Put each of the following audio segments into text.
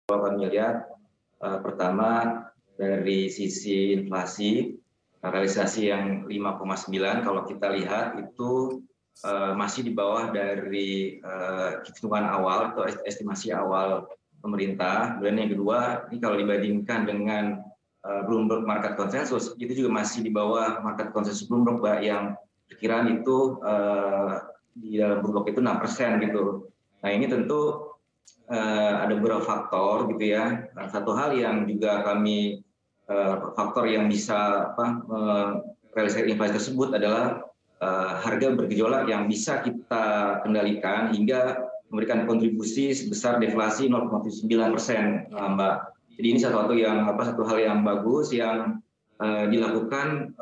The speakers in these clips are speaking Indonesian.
Kalau kami lihat, pertama dari sisi inflasi, realisasi yang 5,9 kalau kita lihat itu masih di bawah dari hitungan awal atau estimasi awal pemerintah. Dan yang kedua, ini kalau dibandingkan dengan Bloomberg Market Consensus, itu juga masih di bawah Market Consensus Bloomberg, Mbak, yang perkiraan itu di dalam Bloomberg itu 6% gitu. Nah ini tentu ada beberapa faktor gitu ya. Satu hal yang juga kami faktor yang bisa realisasi inflasi tersebut adalah harga bergejolak yang bisa kita kendalikan hingga memberikan kontribusi sebesar deflasi 0,9%, Mbak. Jadi ini satu hal yang bagus yang dilakukan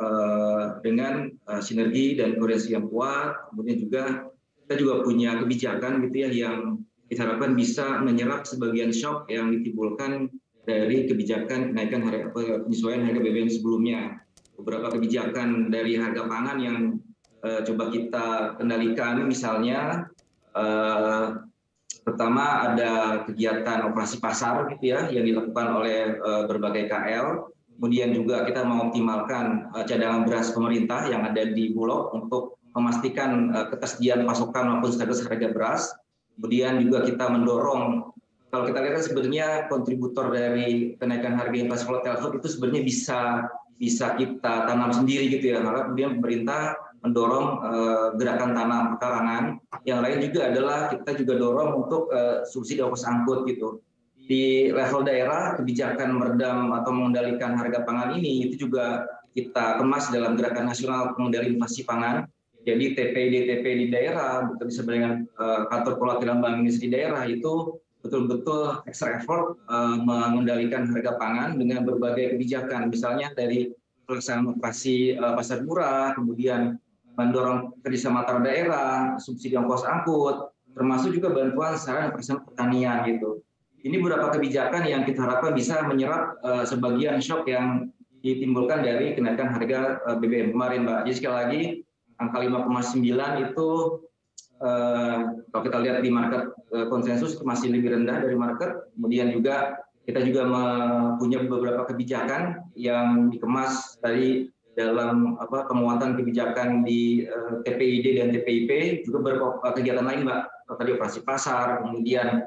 dengan sinergi dan koordinasi yang kuat. Kemudian juga kita juga punya kebijakan gitu ya yang kita harapkan bisa menyerap sebagian shock yang ditimbulkan dari kebijakan kenaikan penyesuaian harga BBM sebelumnya. Beberapa kebijakan dari harga pangan yang coba kita kendalikan, misalnya pertama ada kegiatan operasi pasar gitu ya yang dilakukan oleh berbagai KL. Kemudian juga kita mengoptimalkan cadangan beras pemerintah yang ada di Bulog untuk memastikan ketersediaan pasokan maupun status harga beras. Kemudian juga kita mendorong, kalau kita lihat sebenarnya kontributor dari kenaikan harga inflasi volatile food itu sebenarnya bisa kita tanam sendiri gitu ya. Maka kemudian pemerintah mendorong gerakan tanam pekarangan. Yang lain juga adalah kita juga dorong untuk subsidi ongkos angkut gitu. Di level daerah, kebijakan meredam atau mengendalikan harga pangan ini itu juga kita kemas dalam gerakan nasional pengendalian inflasi pangan. Jadi TPD di daerah, bekerja dengan kantor perwakilan Bank Indonesia di daerah itu betul-betul extra effort mengendalikan harga pangan dengan berbagai kebijakan, misalnya dari pelaksanaan operasi pasar murah, kemudian mendorong kerjasama antar daerah, subsidi ongkos angkut, termasuk juga bantuan sarana perasaan pertanian gitu. Ini beberapa kebijakan yang kita harapkan bisa menyerap sebagian shock yang ditimbulkan dari kenaikan harga BBM kemarin, Mbak. Jadi sekali lagi, angka 5,9 itu kalau kita lihat di market konsensus itu masih lebih rendah dari market. Kemudian juga kita juga punya beberapa kebijakan yang dikemas tadi dalam penguatan kebijakan di TPID dan TPIP, juga beberapa kegiatan lain, Mbak. Tadi operasi pasar, kemudian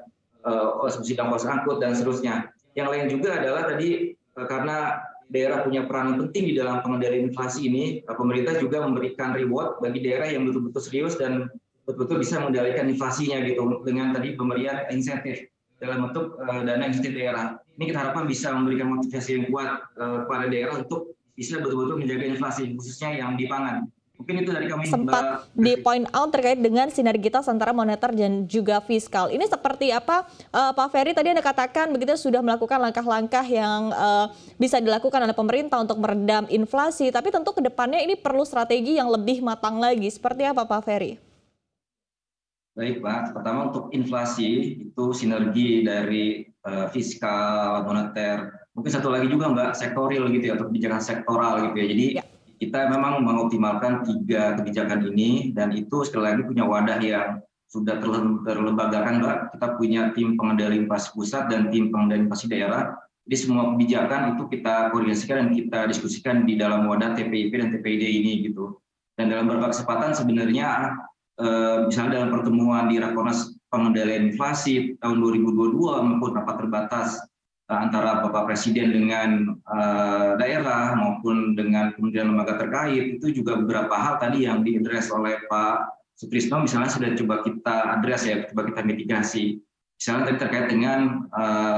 subsidi ongkos angkut dan seterusnya. Yang lain juga adalah tadi karena daerah punya peran penting di dalam pengendalian inflasi ini, pemerintah juga memberikan reward bagi daerah yang betul-betul serius dan betul-betul bisa mengendalikan inflasinya gitu dengan tadi pemberian insentif dalam bentuk dana insentif daerah. Ini kita harapkan bisa memberikan motivasi yang kuat kepada daerah untuk bisa betul-betul menjaga inflasi, khususnya yang di pangan. Mungkin itu dari kami, sempat di point out terkait dengan sinergitas antara moneter dan juga fiskal. Ini seperti apa, Pak Ferry? Tadi Anda katakan begitu sudah melakukan langkah-langkah yang bisa dilakukan oleh pemerintah untuk meredam inflasi, tapi tentu ke depannya ini perlu strategi yang lebih matang lagi. Seperti apa, Pak Ferry? Baik, Pak. Pertama untuk inflasi itu sinergi dari fiskal, moneter. Mungkin satu lagi juga, Mbak, sektorial gitu ya, atau kebijakan sektoral gitu ya. Jadi kita memang mengoptimalkan 3 kebijakan ini, dan itu sekali lagi punya wadah yang sudah terlembagakan, Mbak. Kita punya tim pengendali inflasi pusat dan tim pengendali inflasi daerah. Jadi semua kebijakan itu kita koordinasikan dan kita diskusikan di dalam wadah TPIP dan TPID ini gitu. Dan dalam beberapa kesempatan sebenarnya misalnya dalam pertemuan di Rakornas pengendalian inflasi tahun 2022 maupun rapat terbatas antara Bapak Presiden dengan daerah maupun dengan kementerian lembaga terkait, itu juga beberapa hal tadi yang diadres oleh Pak Sutrisno misalnya sudah coba kita address ya, coba kita mitigasi. Misalnya tadi terkait dengan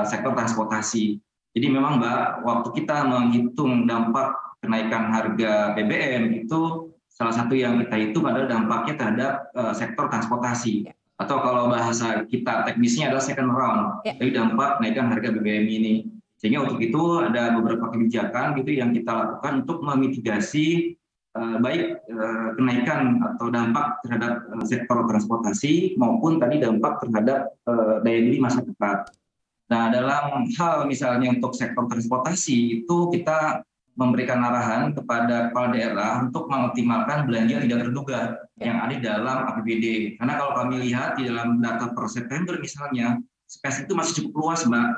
sektor transportasi. Jadi memang, Mbak, waktu kita menghitung dampak kenaikan harga BBM itu salah satu yang kita hitung adalah dampaknya terhadap sektor transportasi. Atau kalau bahasa kita teknisnya adalah second round dari dampak kenaikan harga BBM ini. Sehingga untuk itu ada beberapa kebijakan gitu yang kita lakukan untuk memitigasi baik kenaikan atau dampak terhadap sektor transportasi maupun tadi dampak terhadap daya beli masyarakat. Nah, dalam hal misalnya untuk sektor transportasi itu kita memberikan arahan kepada kepala daerah untuk mengoptimalkan belanja tidak terduga yang ada dalam APBD. Karena kalau kami lihat di dalam data per September misalnya, space itu masih cukup luas, Mbak.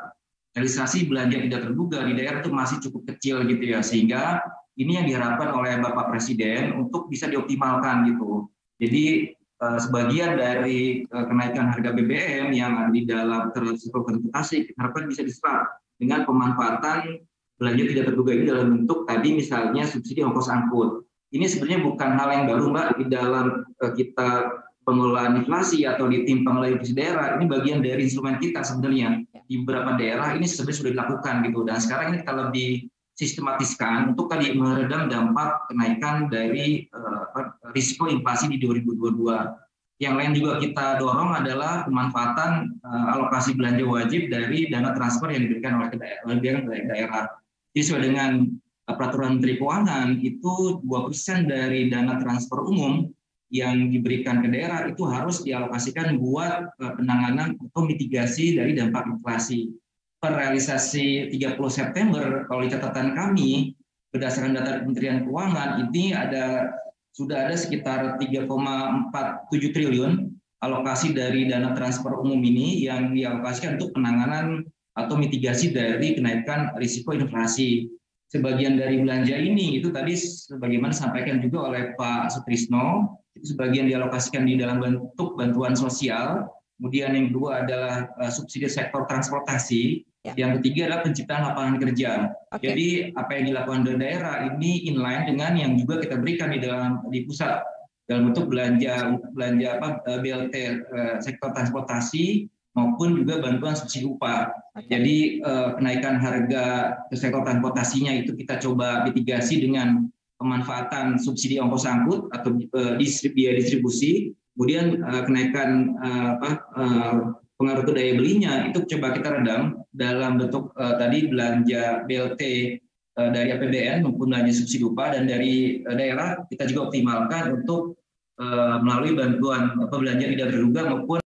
realisasi belanja tidak terduga di daerah itu masih cukup kecil gitu ya, sehingga ini yang diharapkan oleh Bapak Presiden untuk bisa dioptimalkan gitu. Jadi sebagian dari kenaikan harga BBM yang ada di dalam risiko transportasi diharapkan bisa diserap dengan pemanfaatan belanja tidak terduga ini dalam bentuk tadi misalnya subsidi ongkos angkut. Ini sebenarnya bukan hal yang baru Mbak di dalam kita pengelolaan inflasi atau di tim pengelola inflasi daerah. Ini bagian dari instrumen kita sebenarnya. Di beberapa daerah ini sebenarnya sudah dilakukan gitu, dan sekarang ini kita lebih sistematiskan untuk tadi meredam dampak kenaikan dari risiko inflasi di 2022. Yang lain juga kita dorong adalah pemanfaatan alokasi belanja wajib dari dana transfer yang diberikan oleh daerah. Jadi sesuai dengan peraturan Menteri Keuangan itu 2% dari dana transfer umum yang diberikan ke daerah itu harus dialokasikan buat penanganan atau mitigasi dari dampak inflasi. Per realisasi 30 September, kalau di catatan kami, berdasarkan data Kementerian Keuangan, ini sudah ada sekitar 3,47 triliun alokasi dari dana transfer umum ini yang dialokasikan untuk penanganan atau mitigasi dari kenaikan risiko inflasi. Sebagian dari belanja ini itu tadi sebagaimana disampaikan juga oleh Pak Sutrisno, itu sebagian dialokasikan di dalam bentuk bantuan sosial, kemudian yang kedua adalah subsidi sektor transportasi, yang ketiga adalah penciptaan lapangan kerja. Jadi apa yang dilakukan di daerah ini inline dengan yang juga kita berikan di pusat dalam bentuk belanja BLT sektor transportasi maupun juga bantuan subsidi upah. Jadi kenaikan harga sektor transportasinya itu kita coba mitigasi dengan pemanfaatan subsidi ongkos angkut atau biaya distribusi, kemudian kenaikan pengaruh ke daya belinya itu coba kita redam dalam bentuk tadi belanja BLT dari APBN maupun belanja subsidi upah, dan dari daerah kita juga optimalkan untuk melalui bantuan belanja tidak terduga maupun